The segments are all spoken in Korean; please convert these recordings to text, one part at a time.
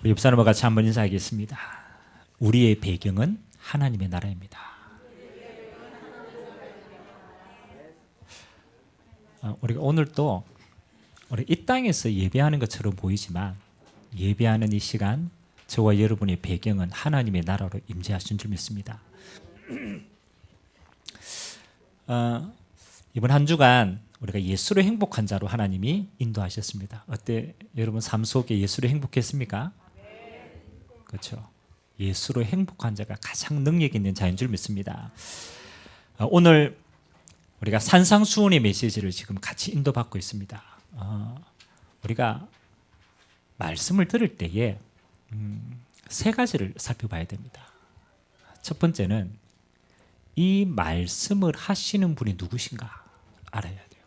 우리 옆 사람과 같이 한번 인사하겠습니다. 우리의 배경은 하나님의 나라입니다. 우리가 오늘 또 우리 이 땅에서 예배하는 것처럼 보이지만 예배하는 이 시간 저와 여러분의 배경은 하나님의 나라로 임재하신 줄 믿습니다. 이번 한 주간 우리가 예수로 행복한 자로 하나님이 인도하셨습니다. 어때? 여러분 삶 속에 예수로 행복했습니까? 그렇죠. 예수로 행복한 자가 가장 능력 있는 자인 줄 믿습니다. 오늘 우리가 산상수훈의 메시지를 지금 같이 인도받고 있습니다. 우리가 말씀을 들을 때에 세 가지를 살펴봐야 됩니다. 첫 번째는 이 말씀을 하시는 분이 누구신가 알아야 돼요.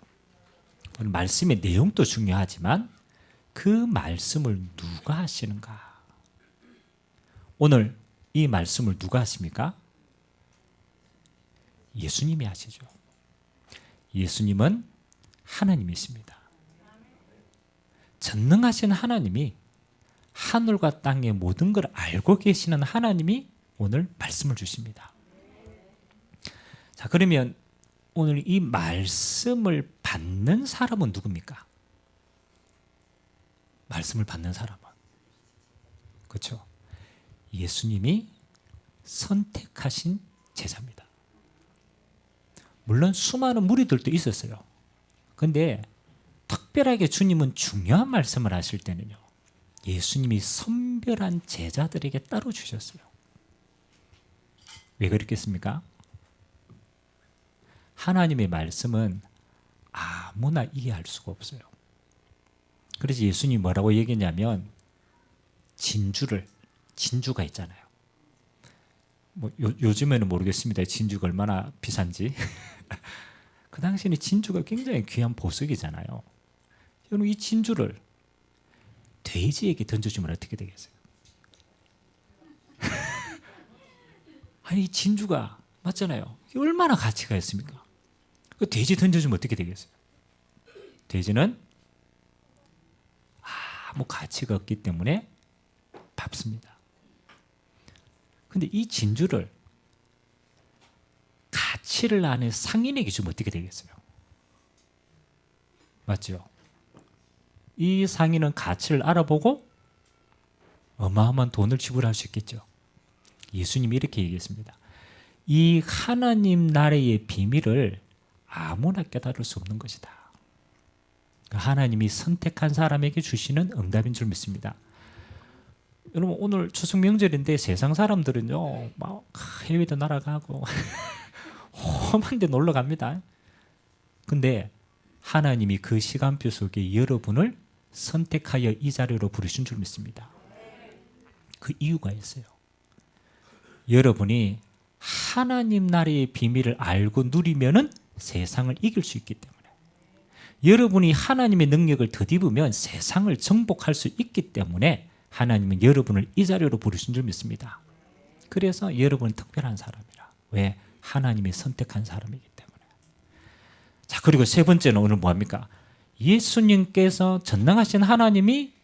오늘 말씀의 내용도 중요하지만 그 말씀을 누가 하시는가. 오늘 이 말씀을 누가 하십니까? 예수님이 하시죠. 예수님은 하나님이십니다. 전능하신 하나님이 하늘과 땅의 모든 걸 알고 계시는 하나님이 오늘 말씀을 주십니다. 자, 그러면 오늘 이 말씀을 받는 사람은 누굽니까? 말씀을 받는 사람은 그렇죠. 예수님이 선택하신 제자입니다. 물론 수많은 무리들도 있었어요. 그런데 특별하게 주님은 중요한 말씀을 하실 때는요, 예수님이 선별한 제자들에게 따로 주셨어요. 왜 그렇겠습니까? 하나님의 말씀은 아무나 이해할 수가 없어요. 그래서 예수님이 뭐라고 얘기했냐면 진주가 있잖아요. 요즘에는 모르겠습니다. 진주가 얼마나 비싼지. 그 당시에는 진주가 굉장히 귀한 보석이잖아요. 여러분 이 진주를 돼지에게 던져주면 어떻게 되겠어요? 아니 진주가 맞잖아요. 이게 얼마나 가치가 있습니까? 그 돼지 던져주면 어떻게 되겠어요? 돼지는 아무 가치가 없기 때문에 밟습니다. 근데 이 진주를 가치를 아는 상인에게 주면 어떻게 되겠어요? 맞죠? 이 상인은 가치를 알아보고 어마어마한 돈을 지불할 수 있겠죠. 예수님이 이렇게 얘기했습니다. 이 하나님 나라의 비밀을 아무나 깨달을 수 없는 것이다. 하나님이 선택한 사람에게 주시는 응답인 줄 믿습니다. 여러분 오늘 추석 명절인데 세상 사람들은요 막 해외도 날아가고 험한 데 놀러 갑니다. 근데 하나님이 그 시간표 속에 여러분을 선택하여 이 자리로 부르신 줄 믿습니다. 그 이유가 있어요. 여러분이 하나님 나라의 비밀을 알고 누리면은 세상을 이길 수 있기 때문에, 여러분이 하나님의 능력을 덧입으면 세상을 정복할 수 있기 때문에 하나님은 여러분을 이 자리로 부르신 줄 믿습니다. 그래서 여러분은 특별한 사람이라. 왜? 하나님이 선택한 사람이기 때문에. 자, 그리고 세 번째는 오늘 뭐합니까? 예수님께서 전능하신 하나님이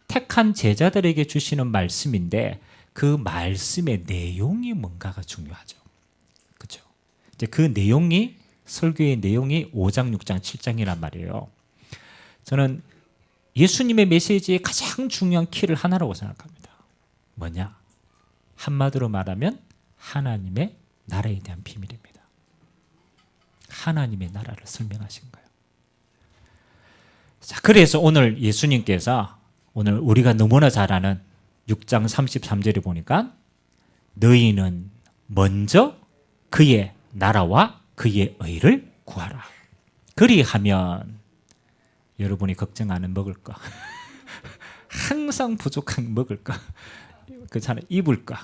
택한 제자들에게 주시는 말씀인데 그 말씀의 내용이 뭔가가 중요하죠. 그렇죠? 이제 그 내용이 설교의 내용이 5장, 6장, 7장이란 말이에요. 저는 예수님의 메시지의 가장 중요한 키를 하나라고 생각합니다. 뭐냐? 한마디로 말하면 하나님의 나라에 대한 비밀입니다. 하나님의 나라를 설명하신 거예요. 자, 그래서 오늘 예수님께서 오늘 우리가 너무나 잘 아는 6장 33절에 보니까 너희는 먼저 그의 나라와 그의 의를 구하라. 그리하면 여러분이 걱정하는 먹을 거, 항상 부족한 먹을 거, 그렇잖아요. 입을 거,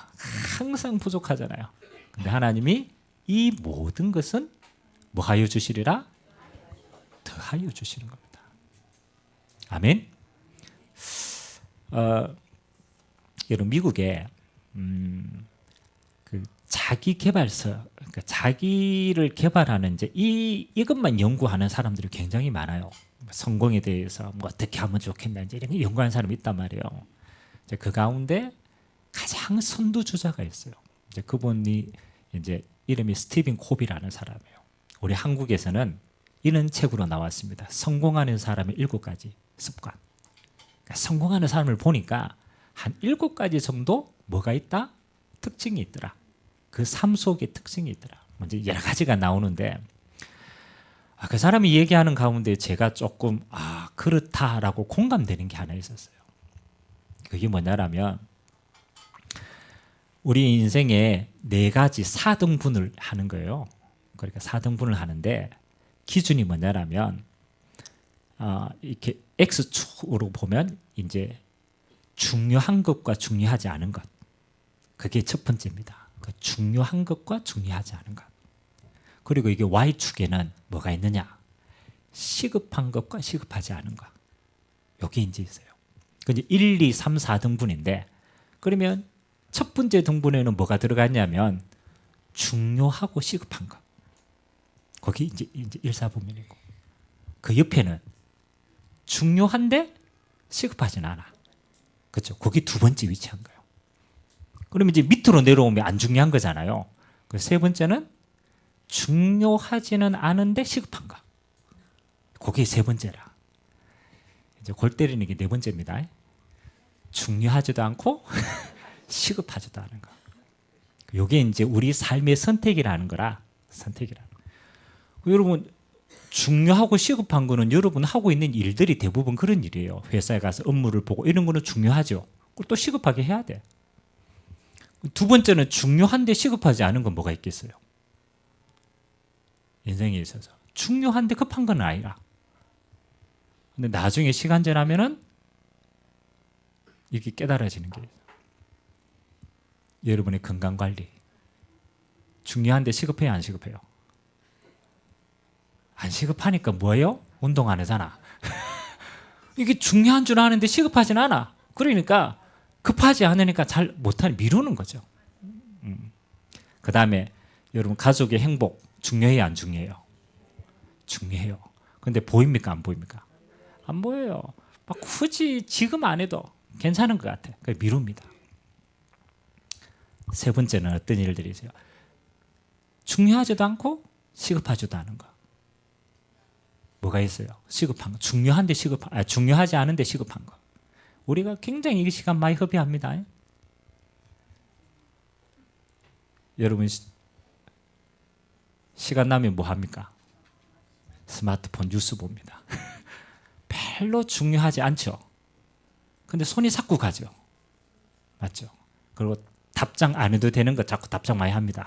항상 부족하잖아요. 근데 하나님이 이 모든 것은 뭐하여 주시리라? 더하여 주시는 겁니다. 아멘. 여러분 미국에 그 자기 개발서, 그러니까 자기를 개발하는 이제 이것만 연구하는 사람들이 굉장히 많아요. 성공에 대해서 뭐 어떻게 하면 좋겠나 이제 이런 거 연구하는 사람이 있단 말이에요. 이제 그 가운데 가장 선두주자가 있어요. 이제 그분이 이제 이름이 스티븐 코비라는 사람이에요. 우리 한국에서는 이런 책으로 나왔습니다. 성공하는 사람의 7가지 습관. 그러니까 성공하는 사람을 보니까 한 7가지 정도 뭐가 있다? 특징이 있더라. 그 삶 속에 특징이 있더라. 먼저 여러 가지가 나오는데 그 사람이 얘기하는 가운데 제가 조금 그렇다라고 공감되는 게 하나 있었어요. 그게 뭐냐면 우리 인생에 4가지 4등분을 하는 거예요. 그러니까 4등분을 하는데 기준이 뭐냐면 이렇게 X축으로 보면 이제 중요한 것과 중요하지 않은 것. 그게 첫 번째입니다. 그 중요한 것과 중요하지 않은 것. 그리고 이게 Y축에는 뭐가 있느냐? 시급한 것과 시급하지 않은 것. 여기 이제 있어요. 그 이제 1, 2, 3, 4등분인데 그러면 첫 번째 등분에는 뭐가 들어갔냐면 중요하고 시급한 것. 거기 이제 1, 4분면이고 그 옆에는 중요한데 시급하진 않아. 그렇죠? 거기 두 번째 위치한 거예요. 그러면 이제 밑으로 내려오면 안 중요한 거잖아요. 그 세 번째는 중요하지는 않은데 시급한 거. 그게 세 번째라. 이제 골 때리는 게 네 번째입니다. 중요하지도 않고 시급하지도 않은 거. 이게 이제 우리 삶의 선택이라는 거라. 선택이라는 거. 여러분 중요하고 시급한 거는 여러분 하고 있는 일들이 대부분 그런 일이에요. 회사에 가서 업무를 보고 이런 거는 중요하죠. 그걸 또 시급하게 해야 돼. 두 번째는 중요한데 시급하지 않은 건 뭐가 있겠어요? 인생에 있어서 중요한데 급한 건 아니라. 근데 나중에 시간 지나면은 이게 깨달아지는 게 있어요. 여러분의 건강 관리 중요한데 시급해요, 안 시급해요? 안 시급하니까 뭐예요? 운동 안 하잖아. 이게 중요한 줄 아는데 시급하진 않아. 그러니까 급하지 않으니까 잘 못하는 미루는 거죠. 그 다음에 여러분 가족의 행복 중요해요, 안 중요해요? 중요해요. 근데 보입니까, 안 보입니까? 안 보여요. 막 굳이 지금 안 해도 괜찮은 것 같아. 그래서 미룹니다. 세 번째는 어떤 일들이세요? 중요하지도 않고 시급하지도 않은 거. 뭐가 있어요? 시급한 거. 중요한데 중요하지 않은데 시급한 거. 우리가 굉장히 이 시간 많이 허비합니다. 여러분 시간 나면 뭐 합니까? 스마트폰 뉴스 봅니다. 별로 중요하지 않죠. 근데 손이 자꾸 가죠. 맞죠? 그리고 답장 안 해도 되는 거 자꾸 답장 많이 합니다.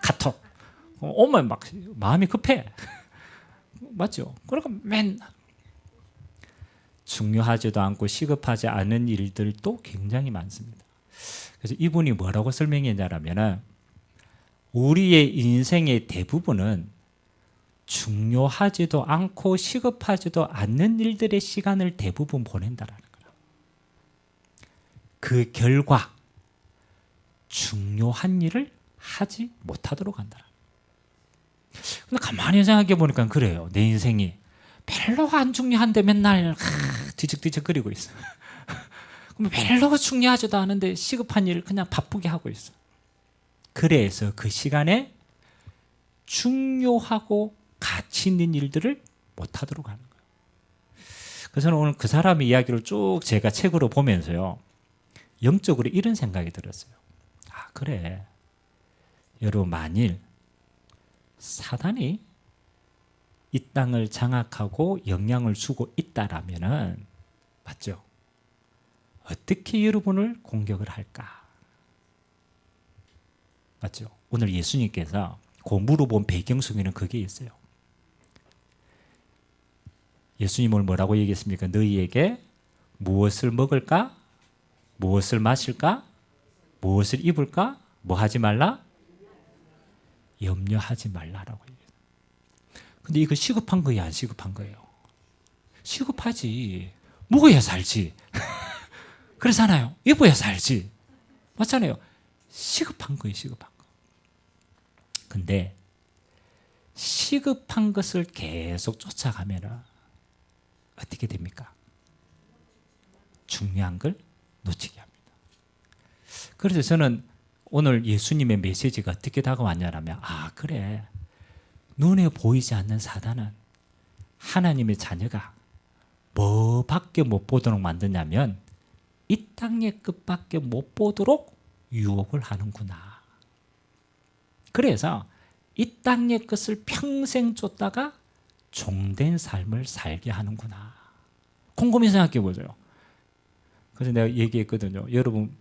카톡. 오면 막 마음이 급해. 맞죠? 그러니까 맨날 중요하지도 않고 시급하지 않은 일들도 굉장히 많습니다. 그래서 이분이 뭐라고 설명했냐면 우리의 인생의 대부분은 중요하지도 않고 시급하지도 않는 일들의 시간을 대부분 보낸다라는 거예요. 그 결과 중요한 일을 하지 못하도록 한다. 근데 가만히 생각해 보니까 그래요. 내 인생이 별로 안 중요한데 맨날 뒤적뒤적거리고 있어. 별로 중요하지도 않은데 시급한 일을 그냥 바쁘게 하고 있어. 그래서 그 시간에 중요하고 가치 있는 일들을 못하도록 하는 거예요. 그래서 저는 오늘 그 사람의 이야기를 쭉 제가 책으로 보면서요. 영적으로 이런 생각이 들었어요. 그래. 여러분 만일 사단이 이 땅을 장악하고 영향을 주고 있다라면은 맞죠? 어떻게 여러분을 공격을 할까? 맞죠? 오늘 예수님께서 그 물어본 배경 속에는 그게 있어요. 예수님은 뭐라고 얘기했습니까? 너희에게 무엇을 먹을까? 무엇을 마실까? 무엇을 입을까? 뭐 하지 말라? 염려하지 말라라고 얘기해요. 근데 이거 시급한 거예요, 안 시급한 거예요? 시급하지. 먹어야 살지. 그렇잖아요. 입어야 살지. 맞잖아요. 시급한 거예요, 시급한 거. 근데 시급한 것을 계속 쫓아가면 어떻게 됩니까? 중요한 걸 놓치게 합니다. 그래서 저는 오늘 예수님의 메시지가 어떻게 다가왔냐면, 아, 그래. 눈에 보이지 않는 사단은 하나님의 자녀가 뭐밖에 못 보도록 만드냐면 이 땅의 끝밖에 못 보도록 유혹을 하는구나. 그래서 이 땅의 끝을 평생 쫓다가 종된 삶을 살게 하는구나. 곰곰이 생각해 보세요. 그래서 내가 얘기했거든요. 여러분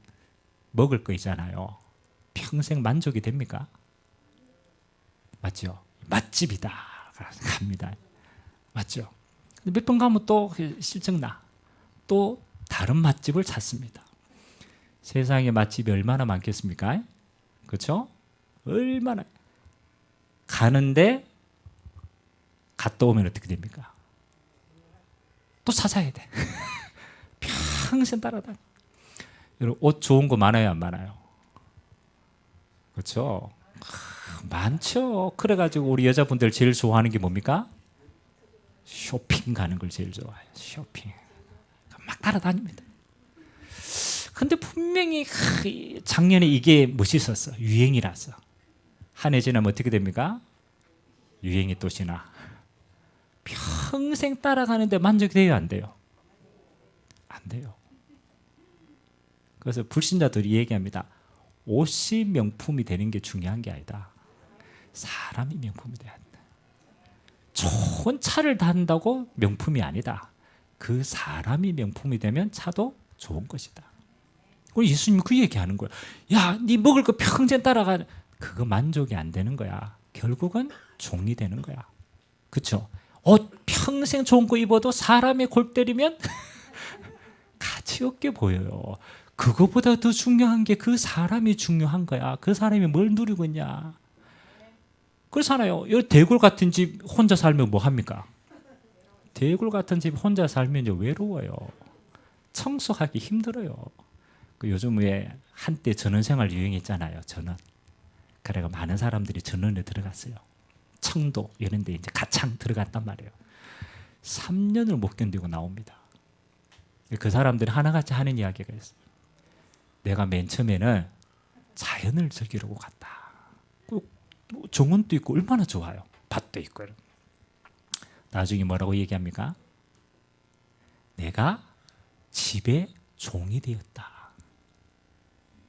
먹을 거 있잖아요. 평생 만족이 됩니까? 맞죠? 맛집이다. 갑니다. 맞죠? 몇 번 가면 또 실증나. 또 다른 맛집을 찾습니다. 세상에 맛집이 얼마나 많겠습니까? 그렇죠? 얼마나. 가는데 갔다 오면 어떻게 됩니까? 또 찾아야 돼. 평생 따라다녀. 여러분 옷 좋은 거 많아요, 안 많아요? 그렇죠? 많죠. 그래가지고 우리 여자분들 제일 좋아하는 게 뭡니까? 쇼핑 가는 걸 제일 좋아해요. 쇼핑. 막 따라다닙니다. 근데 분명히 작년에 이게 멋있었어. 유행이라서. 한 해 지나면 어떻게 됩니까? 유행이 또 지나. 평생 따라가는데 만족이 돼요, 안 돼요? 안 돼요. 그래서 불신자들이 얘기합니다. 옷이 명품이 되는 게 중요한 게 아니다. 사람이 명품이 돼야 한다. 좋은 차를 탄다고 명품이 아니다. 그 사람이 명품이 되면 차도 좋은 것이다. 우리 예수님이 그 얘기하는 거야. 야, 네 먹을 거 평생 따라가. 그거 만족이 안 되는 거야. 결국은 종이 되는 거야. 그렇죠? 옷 평생 좋은 거 입어도 사람의 골 때리면 가치 없게 보여요. 그거보다 더 중요한 게 그 사람이 중요한 거야. 그 사람이 뭘 누리고 있냐. 그렇잖아요. 이 대굴 같은 집 혼자 살면 뭐 합니까? 대굴 같은 집 혼자 살면 외로워요. 청소하기 힘들어요. 요즘 왜 한때 전원생활 유행했잖아요. 전원. 그래가 많은 사람들이 전원에 들어갔어요. 청도 이런 데 이제 가창 들어갔단 말이에요. 3년을 못 견디고 나옵니다. 그 사람들이 하나같이 하는 이야기가 있어요. 내가 맨 처음에는 자연을 즐기려고 갔다. 정원도 있고 얼마나 좋아요. 밭도 있고. 나중에 뭐라고 얘기합니까? 내가 집에 종이 되었다.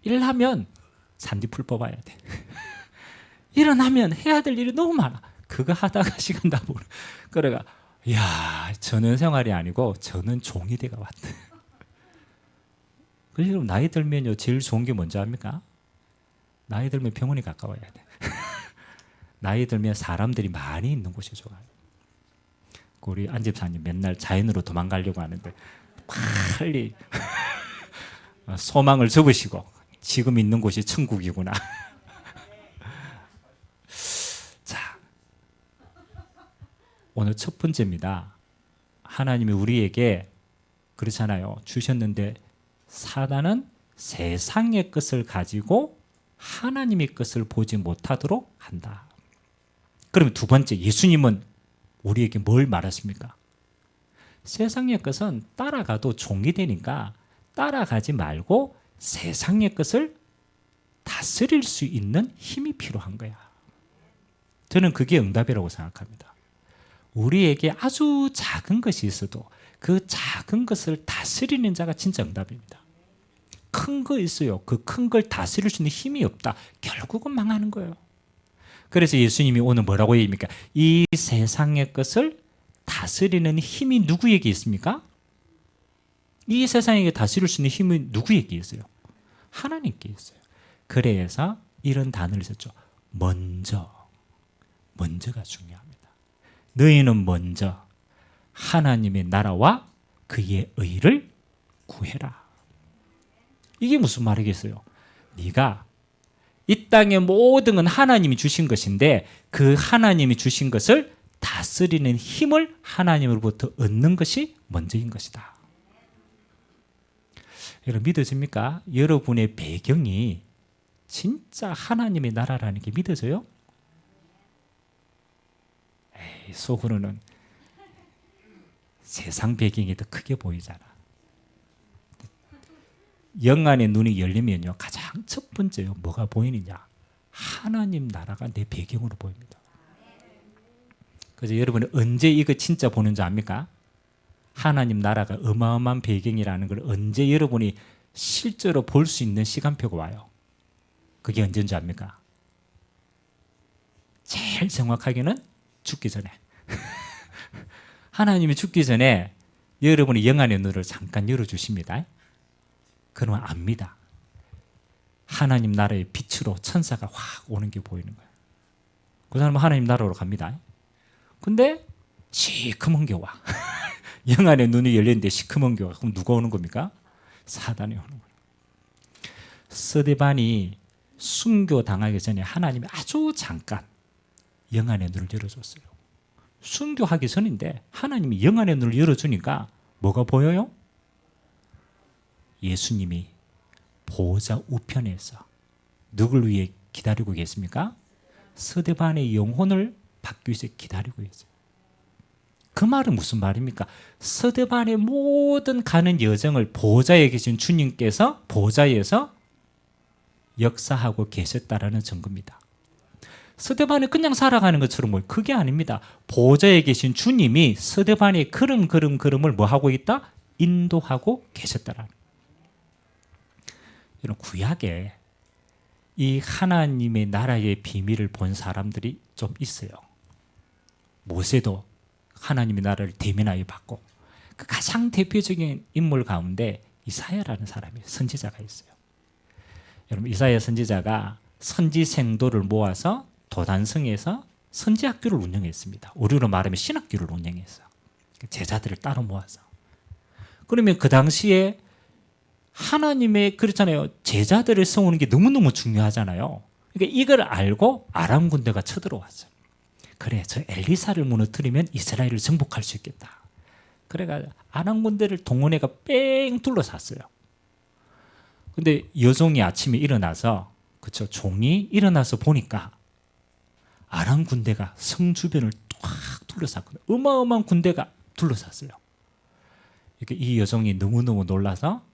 일하면 산디풀 뽑아야 돼. 일어나면 해야 될 일이 너무 많아. 그거 하다가 시간 다 보내. 그래가 야, 저는 생활이 아니고 저는 종이 돼가 왔다. 그래서 나이 들면요 제일 좋은 게 뭔지 압니까? 나이 들면 병원에 가까워야 돼. 나이 들면 사람들이 많이 있는 곳이 좋아요. 우리 안 집사님 맨날 자연으로 도망가려고 하는데 빨리 소망을 접으시고 지금 있는 곳이 천국이구나. 자, 오늘 첫 번째입니다. 하나님이 우리에게 그렇잖아요. 주셨는데 사단은 세상의 것을 가지고 하나님의 것을 보지 못하도록 한다. 그러면 두 번째, 예수님은 우리에게 뭘 말하십니까? 세상의 것은 따라가도 종이 되니까 따라가지 말고 세상의 것을 다스릴 수 있는 힘이 필요한 거야. 저는 그게 응답이라고 생각합니다. 우리에게 아주 작은 것이 있어도 그 작은 것을 다스리는 자가 진짜 응답입니다. 큰 거 있어요. 그 큰 걸 다스릴 수 있는 힘이 없다. 결국은 망하는 거예요. 그래서 예수님이 오늘 뭐라고 얘기합니까? 이 세상의 것을 다스리는 힘이 누구에게 있습니까? 이 세상에게 다스릴 수 있는 힘이 누구에게 있어요? 하나님께 있어요. 그래서 이런 단어를 썼죠. 먼저가 중요합니다. 너희는 먼저 하나님의 나라와 그의 의를 구해라. 이게 무슨 말이겠어요? 네가 이 땅의 모든 건 하나님이 주신 것인데 그 하나님이 주신 것을 다스리는 힘을 하나님으로부터 얻는 것이 먼저인 것이다. 여러분 믿어집니까? 여러분의 배경이 진짜 하나님의 나라라는 게 믿어져요? 에이, 속으로는 세상 배경이 더 크게 보이잖아. 영안의 눈이 열리면요, 가장 첫 번째요, 뭐가 보이느냐? 하나님 나라가 내 배경으로 보입니다. 그래서 여러분이 언제 이거 진짜 보는 줄 압니까? 하나님 나라가 어마어마한 배경이라는 걸 언제 여러분이 실제로 볼 수 있는 시간표가 와요? 그게 언제인지 압니까? 제일 정확하게는 죽기 전에. 하나님이 죽기 전에 여러분이 영안의 눈을 잠깐 열어주십니다. 그러면 압니다. 하나님 나라의 빛으로 천사가 확 오는 게 보이는 거예요. 그 사람은 하나님 나라로 갑니다. 근데 시커먼 게 와. 영안의 눈이 열렸는데 시커먼 게 와. 그럼 누가 오는 겁니까? 사단이 오는 거예요. 스데반이 순교당하기 전에 하나님이 아주 잠깐 영안의 눈을 열어줬어요. 순교하기 전인데 하나님이 영안의 눈을 열어주니까 뭐가 보여요? 예수님이 보호자 우편에서 누굴 위해 기다리고 계십니까? 스데반의 영혼을 받기 위해서 기다리고 있어요. 그 말은 무슨 말입니까? 스데반의 모든 가는 여정을 보호자에 계신 주님께서 보호자에서 역사하고 계셨다라는 증거입니다. 스데반이 그냥 살아가는 것처럼 보여요. 그게 아닙니다. 보호자에 계신 주님이 스데반의 걸음을 뭐 하고 있다? 인도하고 계셨다라는. 이런 구약에 이 하나님의 나라의 비밀을 본 사람들이 좀 있어요. 모세도 하나님의 나라를 대면하여 봤고, 그 가장 대표적인 인물 가운데 이사야라는 사람이 선지자가 있어요. 여러분, 이사야 선지자가 선지 생도를 모아서 도단성에서 선지학교를 운영했습니다. 우리로 말하면 신학교를 운영했어요. 제자들을 따로 모아서. 그러면 그 당시에 하나님의, 그렇잖아요, 제자들을 세우는 게 너무너무 중요하잖아요. 그러니까 이걸 알고 아람 군대가 쳐들어왔어요. 그래, 저 엘리사를 무너뜨리면 이스라엘을 정복할 수 있겠다. 그래가 아람 군대를 동원해가 뺑 둘러쌌어요. 근데 여종이 아침에 일어나서, 그쵸, 종이 일어나서 보니까 아람 군대가 성 주변을 꽉 둘러쌌거든요. 어마어마한 군대가 둘러쌌어요. 이렇게 이 여종이 너무너무 놀라서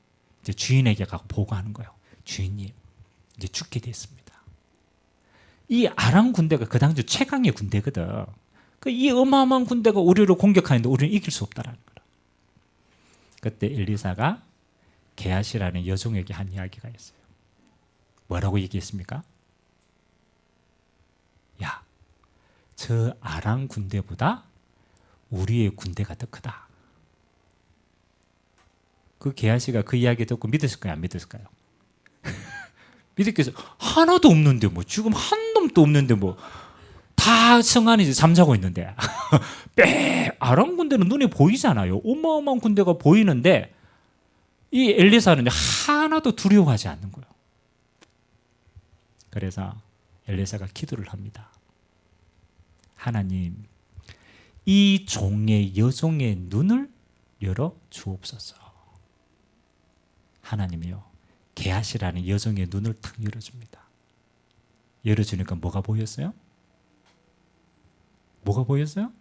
이제 주인에게 가고 보고하는 거예요. 주인님, 이제 죽게 됐습니다. 이 아람 군대가 그 당시 최강의 군대거든. 이 어마어마한 군대가 우리를 공격하는데 우리는 이길 수 없다라는 거예요. 그때 엘리사가 게하시라는 여종에게 한 이야기가 있어요. 뭐라고 얘기했습니까? 야, 저 아람 군대보다 우리의 군대가 더 크다. 그 게하시가 그 이야기 듣고 믿었을까요? 안 믿었을까요? 믿었겠어요. 하나도 없는데 뭐, 지금 한 놈도 없는데 뭐, 다 성 안에 잠자고 있는데. 아람 군대는 눈에 보이잖아요. 어마어마한 군대가 보이는데 이 엘리사는 하나도 두려워하지 않는 거예요. 그래서 엘리사가 기도를 합니다. 하나님, 이 종의 여종의 눈을 열어 주옵소서. 하나님이요, 게하시라는 여종의 눈을 탁 열어줍니다. 열어주니까 뭐가 보였어요? 뭐가 보였어요?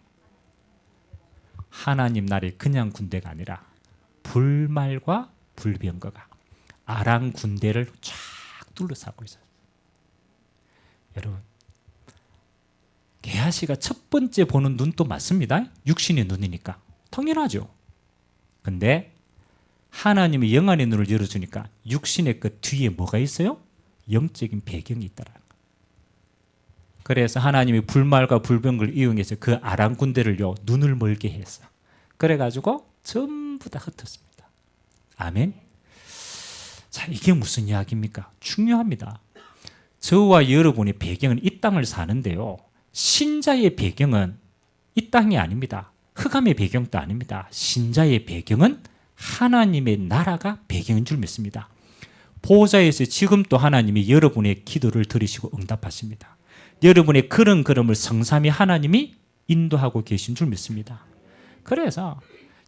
하나님 나라의 그냥 군대가 아니라 불말과 불병거가 아람 군대를 쫙 둘러싸고 있어요. 여러분, 게하시가 첫 번째 보는 눈도 맞습니다. 육신의 눈이니까 당연하죠. 근데 하나님이 영안의 눈을 열어주니까 육신의 그 뒤에 뭐가 있어요? 영적인 배경이 있다라는 거예요. 그래서 하나님이 불말과 불병을 이용해서 그 아람 군대를요, 눈을 멀게 했어. 그래가지고 전부 다 흩었습니다. 아멘. 자, 이게 무슨 이야기입니까? 중요합니다. 저와 여러분의 배경은 이 땅을 사는데요, 신자의 배경은 이 땅이 아닙니다. 흑암의 배경도 아닙니다. 신자의 배경은 하나님의 나라가 배경인 줄 믿습니다. 보호자에서 지금 또 하나님이 여러분의 기도를 들으시고 응답하십니다. 여러분의 그런 걸음을 성삼위 하나님이 인도하고 계신 줄 믿습니다. 그래서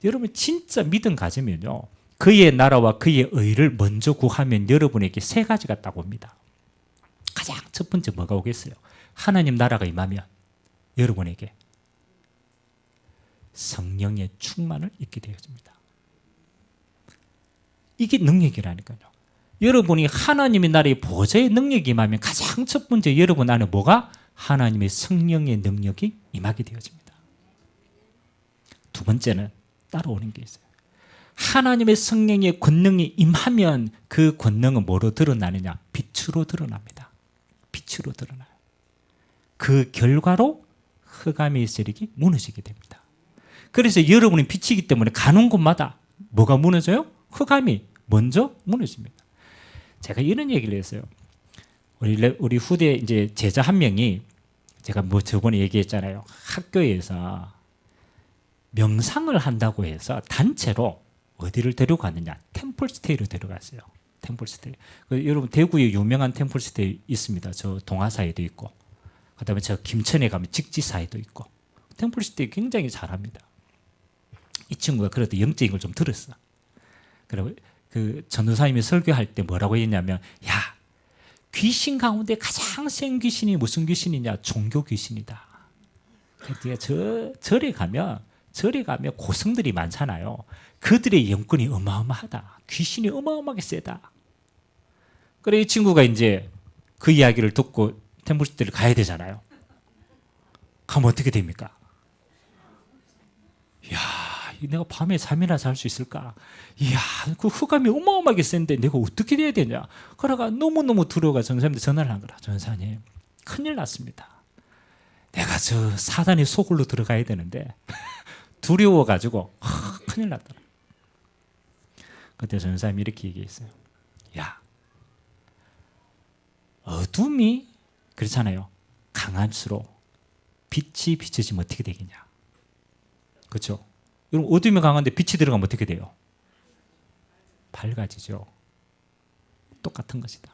여러분 진짜 믿음 가지면요, 그의 나라와 그의 의를 먼저 구하면 여러분에게 세 가지가 딱 옵니다. 가장 첫 번째 뭐가 오겠어요? 하나님 나라가 임하면 여러분에게 성령의 충만을 입게 되어집니다. 이게 능력이라니까요. 여러분이 하나님의 나라의 보좌의 능력이 임하면 가장 첫 번째 여러분 안에 뭐가? 하나님의 성령의 능력이 임하게 되어집니다. 두 번째는 따라오는 게 있어요. 하나님의 성령의 권능이 임하면 그 권능은 뭐로 드러나느냐? 빛으로 드러납니다. 빛으로 드러나요. 그 결과로 흑암의 세력이 무너지게 됩니다. 그래서 여러분이 빛이기 때문에 가는 곳마다 뭐가 무너져요? 흑암이 먼저 무너집니다. 제가 이런 얘기를 했어요. 우리 후대 이제 제자 한 명이 제가 뭐 저번에 얘기했잖아요. 학교에서 명상을 한다고 해서 단체로 어디를 데려가느냐? 템플스테이로 데려갔어요. 템플스테이. 여러분 대구에 유명한 템플스테이 있습니다. 저 동화사에도 있고, 그다음에 저 김천에 가면 직지사에도 있고, 템플스테이 굉장히 잘합니다. 이 친구가 그래도 영적인 걸 좀 들었어. 그리고 그 전도사님이 설교할 때 뭐라고 했냐면, 야, 귀신 가운데 가장 센 귀신이 무슨 귀신이냐? 종교 귀신이다. 절에 가면 고승들이 많잖아요. 그들의 영권이 어마어마하다. 귀신이 어마어마하게 세다. 그래 이 친구가 이제 그 이야기를 듣고 템플스테이를 가야 되잖아요. 가면 어떻게 됩니까? 이야, 내가 밤에 잠이나 잘 수 있을까? 이야, 그 흑암이 어마어마하게 센데 내가 어떻게 돼야 되냐? 그러다가 너무너무 두려워가 전사님한테 전화를 한 거라. 전사님, 큰일 났습니다. 내가 저 사단의 소굴로 들어가야 되는데 두려워가지고 큰일 났다. 그때 전사님이 이렇게 얘기했어요. 야, 어둠이 그렇잖아요. 강할수록 빛이 비춰지면 어떻게 되겠냐? 그렇죠? 여러분 어둠이 강한데 빛이 들어가면 어떻게 돼요? 밝아지죠. 똑같은 것이다.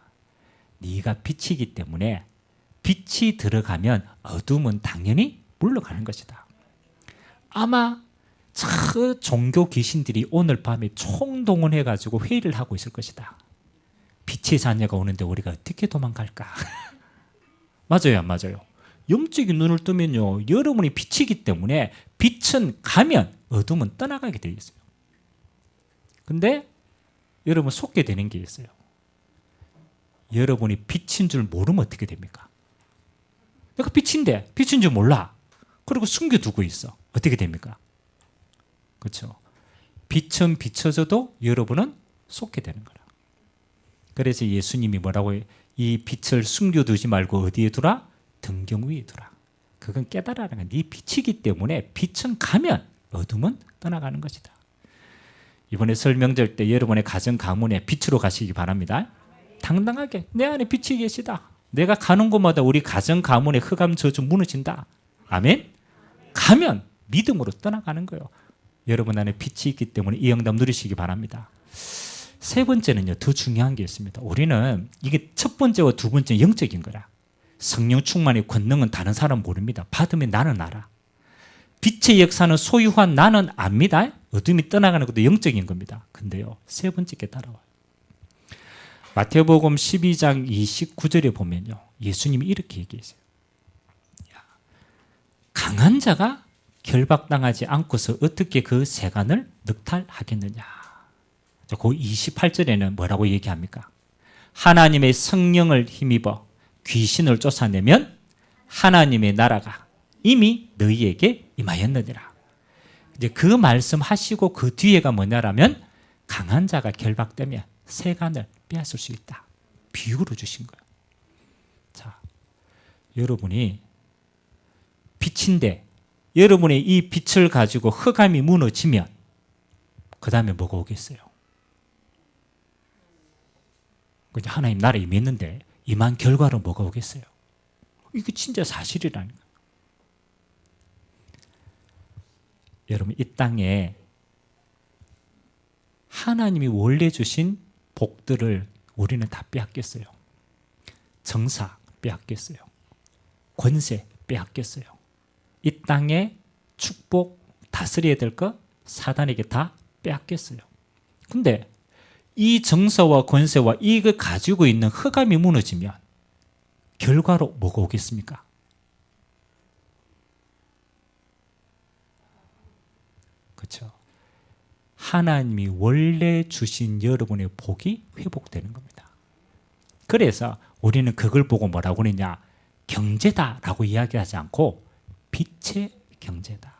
네가 빛이기 때문에 빛이 들어가면 어둠은 당연히 물러가는 것이다. 아마 저 종교 귀신들이 오늘 밤에 총동원해가지고 회의를 하고 있을 것이다. 빛의 자녀가 오는데 우리가 어떻게 도망갈까? 맞아요, 안 맞아요? 영적인 눈을 뜨면요, 여러분이 빛이기 때문에 빛은 가면 어둠은 떠나가게 되어 있어요. 근데 여러분 속게 되는 게 있어요. 여러분이 빛인 줄 모르면 어떻게 됩니까? 내가 빛인데 빛인 줄 몰라. 그리고 숨겨두고 있어. 어떻게 됩니까? 그렇죠? 빛은 비춰져도 여러분은 속게 되는 거라. 그래서 예수님이 뭐라고 해요? 이 빛을 숨겨두지 말고 어디에 두라? 등경 위에 두라. 그건 깨달아라는 거야. 네 빛이기 때문에 빛은 가면 어둠은 떠나가는 것이다. 이번에 설 명절 때 여러분의 가정 가문에 빛으로 가시기 바랍니다. 당당하게 내 안에 빛이 계시다. 내가 가는 곳마다 우리 가정 가문의 흑암 저주 무너진다. 아멘. 가면 믿음으로 떠나가는 거예요. 여러분 안에 빛이 있기 때문에 이 응답 누리시기 바랍니다. 세 번째는요, 더 중요한 게 있습니다. 우리는 이게 첫 번째와 두 번째는 영적인 거라. 성령 충만의 권능은 다른 사람 모릅니다. 받으면 나는 알아. 빛의 역사는 소유한 나는 압니다. 어둠이 떠나가는 것도 영적인 겁니다. 근데요, 세 번째 게 따라와요. 마태복음 12장 29절에 보면요, 예수님이 이렇게 얘기했어요. 강한 자가 결박당하지 않고서 어떻게 그 세간을 늑탈하겠느냐. 그 28절에는 뭐라고 얘기합니까? 하나님의 성령을 힘입어 귀신을 쫓아내면 하나님의 나라가 이미 너희에게 임하였느니라. 이제 그 말씀하시고 그 뒤에가 뭐냐라면 강한 자가 결박되면 세간을 빼앗을 수 있다. 비유로 주신 거예요. 자, 여러분이 빛인데 여러분의 이 빛을 가지고 흑암이 무너지면 그 다음에 뭐가 오겠어요? 하나님 나라에 임했는데 임한 결과로 뭐가 오겠어요? 이게 진짜 사실이라는 거예요. 여러분 이 땅에 하나님이 원래 주신 복들을 우리는 다 빼앗겼어요. 정사 빼앗겼어요. 권세 빼앗겼어요. 이 땅에 축복 다스려야 될 거 사단에게 다 빼앗겼어요. 근데 이 정서와 권세와 이걸 가지고 있는 흑암이 무너지면 결과로 뭐가 오겠습니까? 그렇죠. 하나님이 원래 주신 여러분의 복이 회복되는 겁니다. 그래서 우리는 그걸 보고 뭐라고 그러냐? 경제다라고 이야기하지 않고 빛의 경제다.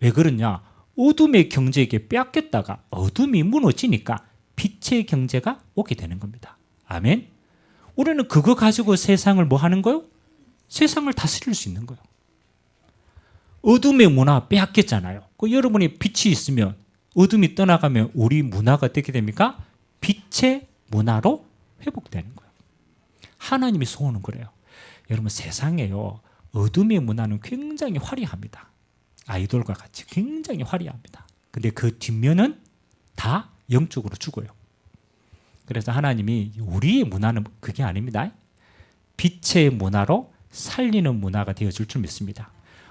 왜 그러냐? 어둠의 경제에게 빼앗겼다가 어둠이 무너지니까 빛의 경제가 오게 되는 겁니다. 아멘. 우리는 그거 가지고 세상을 뭐 하는 거요? 세상을 다스릴 수 있는 거예요. 어둠의 문화 빼앗겼잖아요. 그 여러분이 빛이 있으면 어둠이 떠나가면 우리 문화가 어떻게 됩니까? 빛의 문화로 회복되는 거예요. 하나님이 소원은 그래요. 여러분 세상에요. 어둠의 문화는 굉장히 화려합니다. 아이돌과 같이 굉장히 화려합니다. 근데 그 뒷면은 다 영적으로 죽어요. 그래서 하나님이 우리의 문화는 그게 아닙니다. 빛의 문화로 살리는 문화가 되어줄 줄 믿습니다.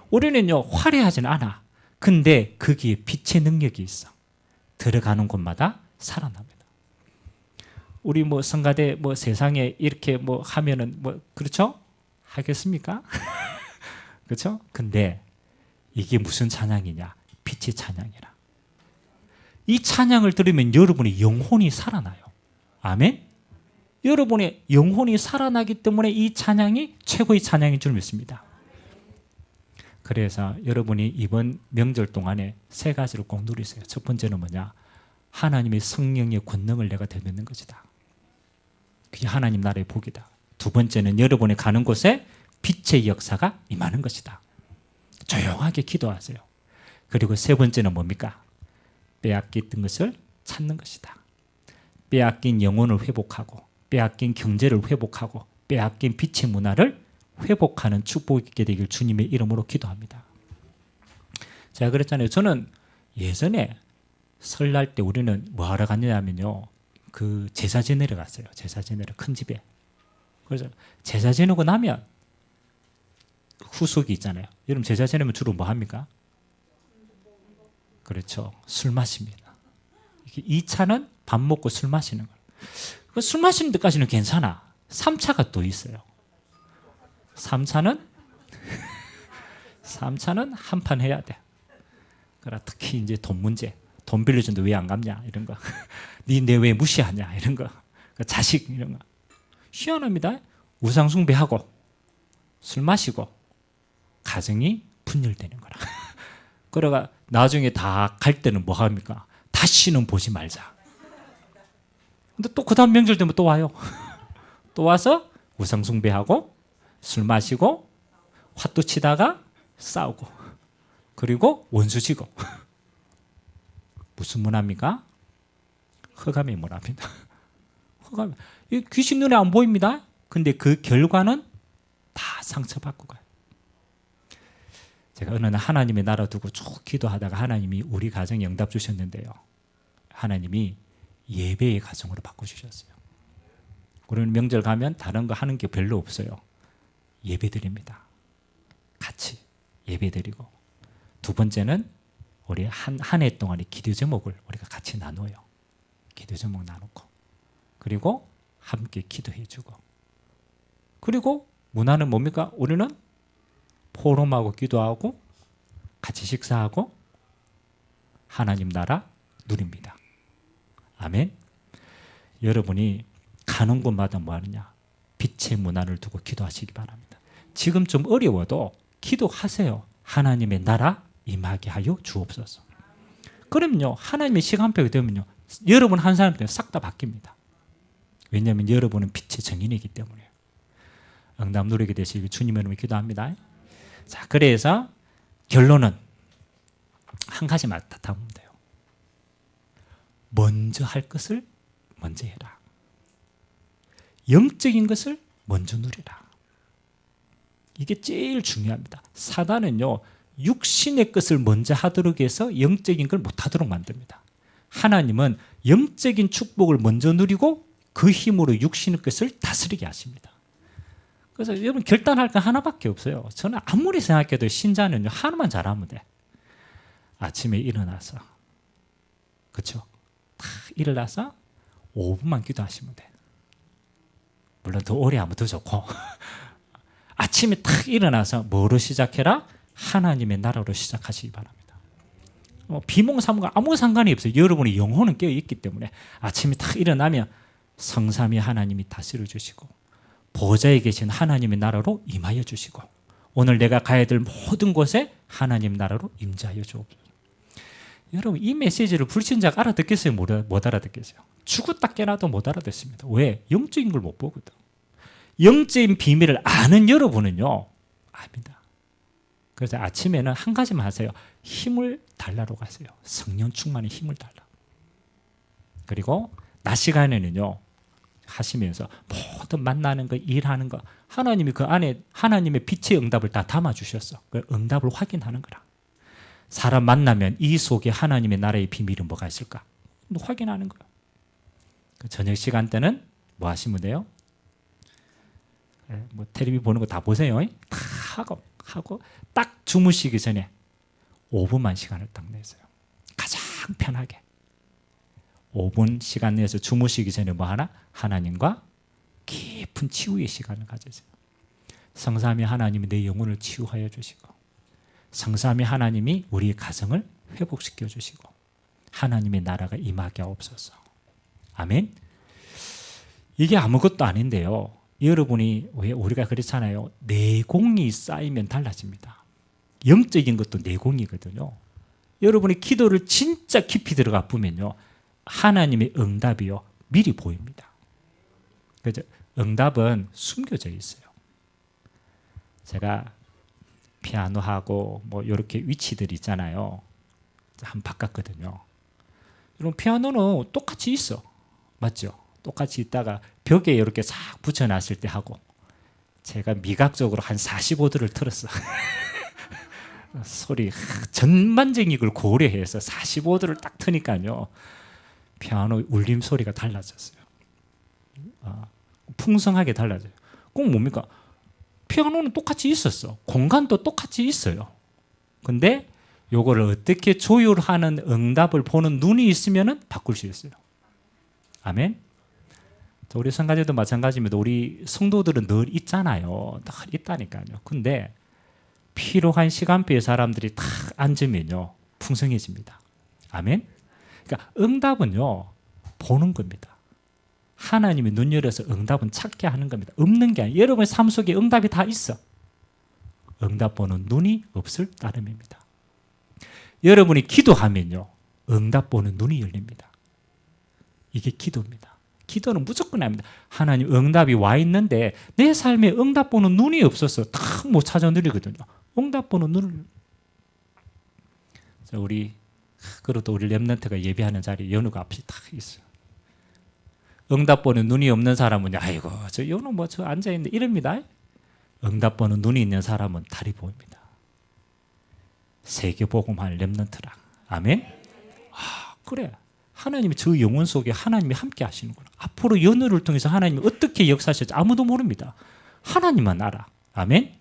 우리는요 화려하진 않아. 근데 거기에 빛의 능력이 있어. 들어가는 곳마다 살아납니다. 우리 뭐 성가대 뭐 세상에 이렇게 뭐 하면은 뭐 그렇죠? 하겠습니까? 그렇죠? 근데 이게 무슨 찬양이냐? 빛의 찬양이라. 이 찬양을 들으면 여러분의 영혼이 살아나요. 아멘? 여러분의 영혼이 살아나기 때문에 이 찬양이 최고의 찬양인 줄 믿습니다. 그래서 여러분이 이번 명절 동안에 세 가지를 꼭 누리세요. 첫 번째는 뭐냐? 하나님의 성령의 권능을 내가 되찾는 것이다. 그게 하나님 나라의 복이다. 두 번째는 여러분이 가는 곳에 빛의 역사가 임하는 것이다. 조용하게 기도하세요. 그리고 세 번째는 뭡니까? 빼앗겼던 것을 찾는 것이다. 빼앗긴 영혼을 회복하고 빼앗긴 경제를 회복하고 빼앗긴 빛의 문화를 회복하는 축복이 있게 되길 주님의 이름으로 기도합니다. 제가 그랬잖아요. 저는 예전에 설날 때 우리는 뭐 하러 갔냐면요. 그 제사 지내러 갔어요. 제사 지내러 큰 집에. 그래서 제사 지내고 나면 후속이 있잖아요. 여러분 제사 지내면 주로 뭐 합니까? 그렇죠. 술 마십니다. 2차는 밥 먹고 술 마시는 거예요. 술 마시는 데까지는 괜찮아. 3차가 또 있어요. 3차는 한판 해야 돼. 그러나 특히 이제 돈 문제. 돈 빌려준데 왜 안 갚냐 이런 거. 니 내 왜 무시하냐 이런 거. 자식 이런 거. 희한합니다. 우상 숭배하고 술 마시고 가정이 분열되는 거라. 그러가 나중에 다 갈 때는 뭐 합니까? 다시는 보지 말자. 근데 또 그 다음 명절 되면 또 와요. 또 와서 우상 숭배하고 술 마시고 화도 치다가 싸우고 그리고 원수 지고. 무슨 문화입니까? 흑암의 문화입니다. 흑암. 귀신 눈에 안 보입니다. 근데 그 결과는 다 상처받고 가요. 제가 어느 날 하나님의 나라 두고 쭉 기도하다가 하나님이 우리 가정에 응답 주셨는데요. 하나님이 예배의 가정으로 바꿔주셨어요. 우리는 명절 가면 다른 거 하는 게 별로 없어요. 예배 드립니다. 같이 예배 드리고 두 번째는 우리 한 해 동안의 기도 제목을 우리가 같이 나눠요. 기도 제목 나누고 그리고 함께 기도해주고 그리고 문화는 뭡니까? 우리는 포럼하고 기도하고 같이 식사하고 하나님 나라 누립니다. 아멘. 여러분이 가는 곳마다 뭐 하느냐? 빛의 문화를 두고 기도하시기 바랍니다. 지금 좀 어려워도 기도하세요. 하나님의 나라 임하게 하여 주옵소서. 그럼요. 하나님의 시간표가 되면요. 여러분 한 사람 때문에 싹 다 바뀝니다. 왜냐하면 여러분은 빛의 증인이기 때문에요. 응답 누리게 되시길 주님의 이름으로 기도합니다. 자, 그래서 결론은 한 가지만 다 담으면 돼요. 먼저 할 것을 먼저 해라. 영적인 것을 먼저 누리라. 이게 제일 중요합니다. 사단은요. 육신의 것을 먼저 하도록 해서 영적인 걸 못하도록 만듭니다. 하나님은 영적인 축복을 먼저 누리고 그 힘으로 육신의 것을 다스리게 하십니다. 그래서 여러분 결단할 건 하나밖에 없어요. 저는 아무리 생각해도 신자는요. 하나만 잘하면 돼. 아침에 일어나서 그렇죠? 딱 일어나서 5분만 기도하시면 돼. 물론 더 오래 하면 더 좋고 아침에 딱 일어나서 뭐로 시작해라? 하나님의 나라로 시작하시기 바랍니다. 비몽사몽과 아무 상관이 없어요. 여러분의 영혼은 깨어있기 때문에 아침에 딱 일어나면 성삼위 하나님이 다스려 주시고 보좌에 계신 하나님의 나라로 임하여 주시고 오늘 내가 가야 될 모든 곳에 하나님 나라로 임재하여 주옵소서. 여러분 이 메시지를 불신자가 알아듣겠어요? 못 알아듣겠어요? 죽었다 깨나도 못 알아듣습니다. 왜? 영적인 걸 못 보거든. 영적인 비밀을 아는 여러분은요 압니다. 그래서 아침에는 한 가지만 하세요. 힘을 달라고 가세요. 성령 충만의 힘을 달라. 그리고 낮 시간에는요 하시면서 모든 만나는 거, 일하는 거 하나님이 그 안에 하나님의 빛의 응답을 다 담아주셨어. 그 응답을 확인하는 거라. 사람 만나면 이 속에 하나님의 나라의 비밀은 뭐가 있을까? 확인하는 거야. 그 저녁 시간 때는 뭐 하시면 돼요? 뭐 텔레비 보는 거 다 보세요. 다 하고 딱 주무시기 전에 5분만 시간을 딱 내세요. 가장 편하게 5분 시간 내서 주무시기 전에 뭐 하나? 하나님과 깊은 치유의 시간을 가지세요. 성삼위 하나님이 내 영혼을 치유하여 주시고 성삼위 하나님이 우리의 가정을 회복시켜 주시고 하나님의 나라가 임하게 하옵소서. 아멘. 이게 아무것도 아닌데요. 여러분이 왜 우리가 그렇잖아요. 내공이 쌓이면 달라집니다. 영적인 것도 내공이거든요. 여러분이 기도를 진짜 깊이 들어가 보면요. 하나님의 응답이요. 미리 보입니다. 그죠? 응답은 숨겨져 있어요. 제가 피아노하고 뭐 이렇게 위치들 있잖아요. 한번 바꿨거든요. 여러분 피아노는 똑같이 있어. 맞죠? 똑같이 있다가 벽에 이렇게 싹 붙여놨을 때 하고 제가 미각적으로 한 45도를 틀었어. 소리 전반적인 걸 고려해서 45도를 딱 트니까요. 피아노 울림 소리가 달라졌어요. 풍성하게 달라져요. 꼭 뭡니까? 피아노는 똑같이 있었어. 공간도 똑같이 있어요. 근데 요거를 어떻게 조율하는 응답을 보는 눈이 있으면 바꿀 수 있어요. 아멘. 우리 성가대도 마찬가지입니다. 우리 성도들은 늘 있잖아요. 늘 있다니까요. 근데 필요한 시간표에 사람들이 딱 앉으면요. 풍성해집니다. 아멘. 그러니까 응답은요. 보는 겁니다. 하나님이 눈 열어서 응답은 찾게 하는 겁니다. 없는 게 아니에요. 여러분의 삶 속에 응답이 다 있어. 응답 보는 눈이 없을 따름입니다. 여러분이 기도하면요. 응답 보는 눈이 열립니다. 이게 기도입니다. 기도는 무조건 합니다. 하나님 응답이 와 있는데 내 삶에 응답 보는 눈이 없어서 딱 못 찾아 누리거든요. 응답 보는 눈을. 우리 그래도 우리 렘넌트가 예배하는 자리 연우가 앞이 딱 있어요. 응답 보는 눈이 없는 사람은 아이고 저 연우 뭐 저 앉아 있는데 이럽니다. 응답 보는 눈이 있는 사람은 달이 보입니다. 세계복음할 렘넌트라. 아멘. 그래. 하나님이 저 영혼 속에 하나님이 함께 하시는구나. 앞으로 연우를 통해서 하나님이 어떻게 역사하실지 아무도 모릅니다. 하나님만 알아. 아멘.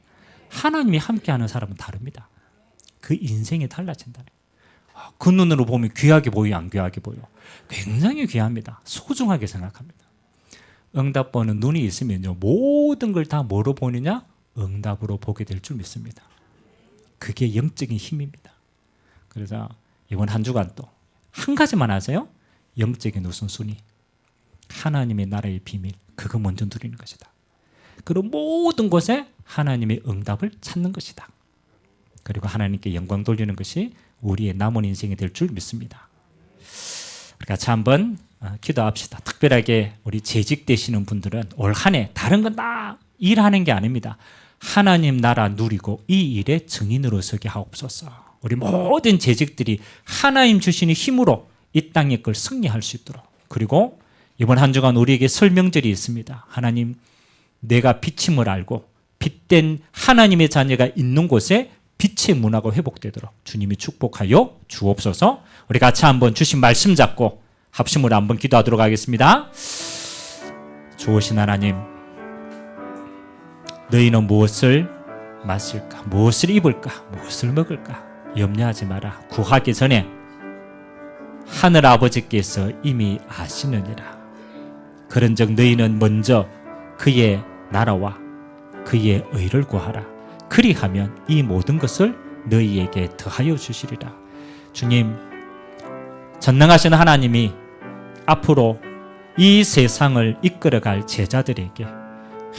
하나님이 함께하는 사람은 다릅니다. 그 인생이 달라진다네. 그 눈으로 보면 귀하게 보여, 안 귀하게 보여? 굉장히 귀합니다. 소중하게 생각합니다. 응답 보는 눈이 있으면요, 모든 걸 다 뭐로 보느냐? 응답으로 보게 될 줄 믿습니다. 그게 영적인 힘입니다. 그래서 이번 한 주간 또 한 가지만 하세요. 영적인 우선순위. 하나님의 나라의 비밀. 그거 먼저 누리는 것이다. 그리고 모든 곳에 하나님의 응답을 찾는 것이다. 그리고 하나님께 영광 돌리는 것이 우리의 남은 인생이 될 줄 믿습니다. 우리 같이 한번 기도합시다. 특별하게 우리 재직 되시는 분들은 올 한 해 다른 건 다 일하는 게 아닙니다. 하나님 나라 누리고 이 일의 증인으로 서게 하옵소서. 우리 모든 재직들이 하나님 주시는 힘으로 이 땅의 걸 승리할 수 있도록. 그리고 이번 한 주간 우리에게 설명절이 있습니다. 하나님, 내가 빛임을 알고 빛된 하나님의 자녀가 있는 곳에 빛의 문화가 회복되도록 주님이 축복하여 주옵소서. 우리 같이 한번 주신 말씀 잡고 합심으로 한번 기도하도록 하겠습니다. 좋으신 하나님, 너희는 무엇을 마실까? 무엇을 입을까? 무엇을 먹을까? 염려하지 마라. 구하기 전에 하늘 아버지께서 이미 아시느니라. 그런즉 너희는 먼저 그의 나라와 그의 의를 구하라. 그리하면 이 모든 것을 너희에게 더하여 주시리라. 주님, 전능하신 하나님이 앞으로 이 세상을 이끌어갈 제자들에게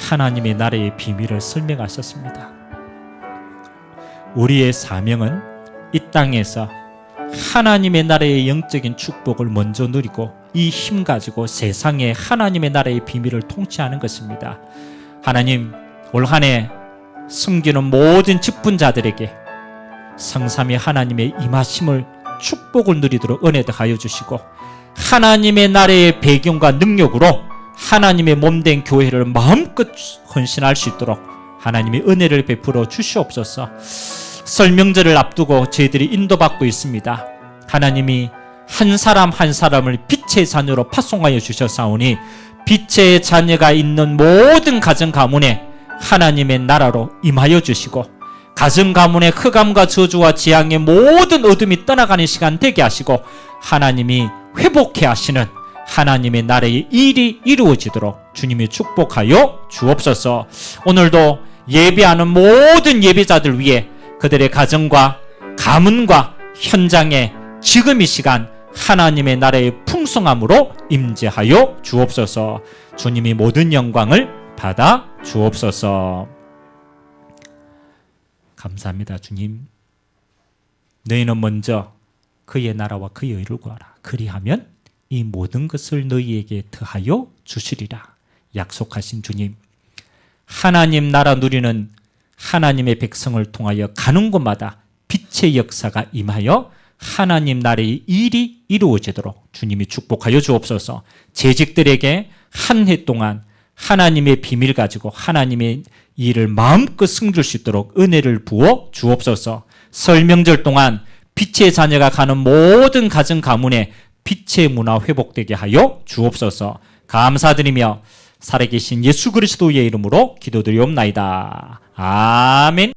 하나님의 나라의 비밀을 설명하셨습니다. 우리의 사명은 이 땅에서 하나님의 나라의 영적인 축복을 먼저 누리고 이 힘 가지고 세상에 하나님의 나라의 비밀을 통치하는 것입니다. 하나님, 올 한 해 섬기는 모든 직분자들에게 성삼위 하나님의 임하심을 축복을 누리도록 은혜도 하여 주시고, 하나님의 나라의 배경과 능력으로 하나님의 몸된 교회를 마음껏 헌신할 수 있도록 하나님의 은혜를 베풀어 주시옵소서. 설 명절을 앞두고 저희들이 인도받고 있습니다. 하나님이 한 사람 한 사람을 빛의 자녀로 파송하여 주셨사오니 빛의 자녀가 있는 모든 가정 가문에 하나님의 나라로 임하여 주시고, 가정 가문의 흑암과 저주와 재앙의 모든 어둠이 떠나가는 시간 되게 하시고, 하나님이 회복해 하시는 하나님의 나라의 일이 이루어지도록 주님이 축복하여 주옵소서. 오늘도 예배하는 모든 예배자들 위해 그들의 가정과 가문과 현장에 지금 이 시간 하나님의 나라의 풍성함으로 임재하여 주옵소서. 주님이 모든 영광을 받아 주옵소서. 감사합니다. 주님, 너희는 먼저 그의 나라와 그의 의를 구하라. 그리하면 이 모든 것을 너희에게 더하여 주시리라 약속하신 주님, 하나님 나라 누리는 하나님의 백성을 통하여 가는 곳마다 빛의 역사가 임하여 하나님 나라의 일이 이루어지도록 주님이 축복하여 주옵소서. 재직들에게 한 해 동안 하나님의 비밀 가지고 하나님의 일을 마음껏 승줄 수 있도록 은혜를 부어 주옵소서. 설 명절 동안 빛의 자녀가 가는 모든 가정 가문에 빛의 문화 회복되게 하여 주옵소서. 감사드리며 살아계신 예수 그리스도의 이름으로 기도드리옵나이다. 아멘.